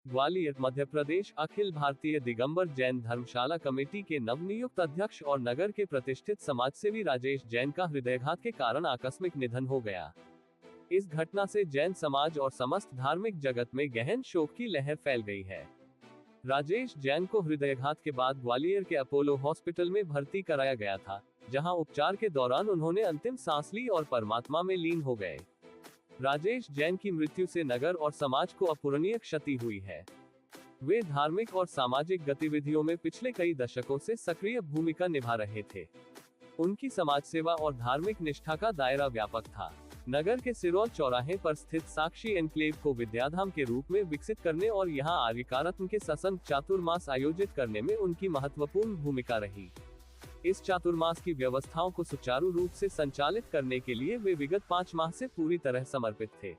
ग्वालियर मध्य प्रदेश अखिल भारतीय दिगंबर जैन धर्मशाला committee के नवनियुक्त अध्यक्ष और नगर के प्रतिष्ठित समाजसेवी राजेश जैन का हृदयाघात के कारण आकस्मिक निधन हो गया। इस घटना से जैन समाज और समस्त धार्मिक जगत में गहन शोक की लहर फैल गई है। राजेश जैन को हृदयाघात के बाद ग्वालियर के अपोलो हॉस्पिटल में भर्ती कराया गया था, जहां उपचार के दौरान उन्होंने अंतिम सांस ली और परमात्मा में लीन हो गए। राजेश जैन की मृत्यु से नगर और समाज को अपूरणीय क्षति हुई है। वे धार्मिक और सामाजिक गतिविधियों में पिछले कई दशकों से सक्रिय भूमिका निभा रहे थे। उनकी समाज सेवा और धार्मिक निष्ठा का दायरा व्यापक था। नगर के सिरौल चौराहे पर स्थित साक्षी एन्क्लेव को विद्याधाम के रूप में विकसित करने और यहां आर्यकारत्म के सत्संग चातुर्मास आयोजित करने में उनकी महत्वपूर्ण भूमिका रही। इस चातुर्मास की व्यवस्थाओं को सुचारू रूप से संचालित करने के लिए वे विगत 5 माह से पूरी तरह समर्पित थे।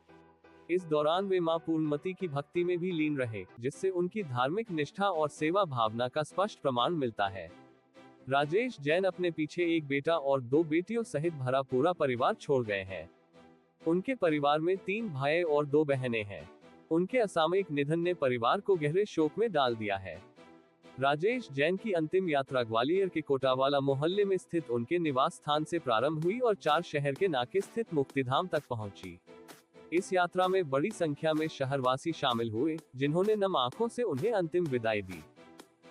इस दौरान वे मां पूर्णमती की भक्ति में भी लीन रहे, जिससे उनकी धार्मिक निष्ठा और सेवा भावना का स्पष्ट प्रमाण मिलता है। राजेश जैन अपने पीछे एक बेटा और 2 बेटियों सहित भरा पूरा परिवार छोड़ गए हैं। उनके परिवार में 3 भाई और 2 बहनें हैं। उनके असामयिक निधन ने परिवार को गहरे शोक में डाल दिया है। राजेश जैन की अंतिम यात्रा ग्वालियर के कोटावाला मोहल्ले में स्थित उनके निवास स्थान से प्रारंभ हुई और 4 शहर के नाके स्थित मुक्तिधाम तक पहुंची। इस यात्रा में बड़ी संख्या में शहरवासी शामिल हुए, जिन्होंने नम आंखों से उन्हें अंतिम विदाई दी।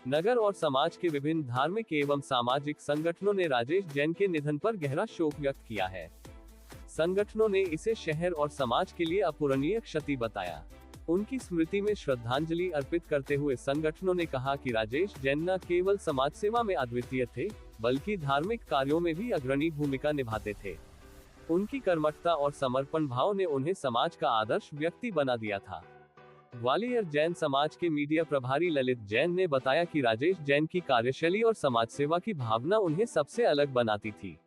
नगर और समाज के विभिन्न धार्मिक एवं सामाजिक संगठनों ने राजेश जैन के निधन पर गहरा शोक व्यक्त किया है। संगठनों ने इसे शहर और समाज के लिए अपूरणीय क्षति बताया। उनकी स्मृति में श्रद्धांजलि अर्पित करते हुए संगठनों ने कहा कि राजेश जैन न केवल समाज सेवा में अद्वितीय थे, बल्कि धार्मिक कार्यों में भी अग्रणी भूमिका निभाते थे। उनकी कर्मठता और समर्पण भाव ने उन्हें समाज का आदर्श व्यक्ति बना दिया था। ग्वालियर जैन समाज के मीडिया प्रभारी ललित जैन ने बताया कि राजेश जैन की कार्यशैली और समाज सेवा की भावना उन्हें सबसे अलग बनाती थी।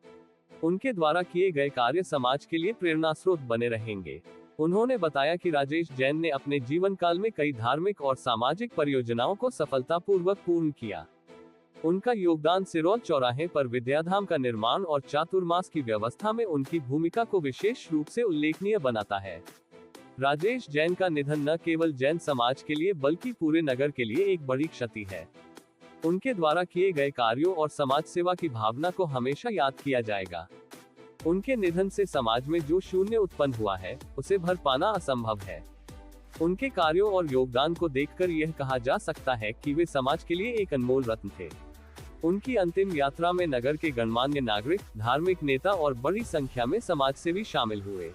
उनके द्वारा किए गए कार्य समाज के लिए प्रेरणा स्रोत बने रहेंगे। उन्होंने बताया कि राजेश जैन ने अपने जीवन काल में कई धार्मिक और सामाजिक परियोजनाओं को सफलतापूर्वक पूर्ण किया। उनका योगदान सिरौल चौराहे पर विद्याधाम का निर्माण और चातुर्मास की व्यवस्था में उनकी भूमिका को विशेष रूप से उल्लेखनीय बनाता है। राजेश जैन का निधन न केवल जैन समाज के लिए बल्कि पूरे नगर के लिए एक बड़ी क्षति है। उनके द्वारा किए गए कार्यों और समाज सेवा की भावना को हमेशा याद किया जाएगा। उनके निधन से समाज में जो शून्य उत्पन्न हुआ है, उसे भर पाना असंभव है। उनके कार्यों और योगदान को देखकर यह कहा जा सकता है कि वे समाज के लिए एक अनमोल रत्न थे। उनकी अंतिम यात्रा में नगर के गणमान्य नागरिक, धार्मिक नेता और बड़ी संख्या में समाजसेवी शामिल हुए।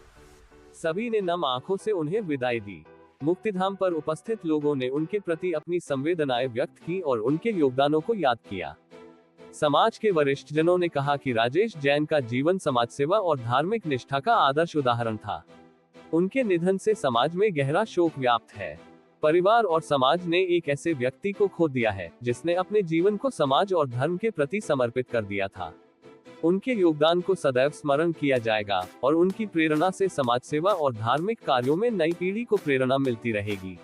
सभी ने नम आंखों से उन्हें विदाई दी। मुक्तिधाम पर उपस्थित लोगों ने उनके प्रति अपनी संवेदनाएं व्यक्त की और उनके योगदानों को याद किया। समाज के वरिष्ठ जनों ने कहा कि राजेश जैन का जीवन समाज सेवा और धार्मिक निष्ठा का आदर्श उदाहरण था। उनके निधन से समाज में गहरा शोक व्याप्त है। परिवार और समाज ने एक ऐसे व्यक्ति को खो दिया है, जिसने अपने जीवन को समाज और धर्म के प्रति समर्पित कर दिया था। उनके योगदान को सदैव स्मरण किया जाएगा और उनकी प्रेरणा से समाज सेवा और धार्मिक कार्यों में नई पीढ़ी को प्रेरणा मिलती रहेगी।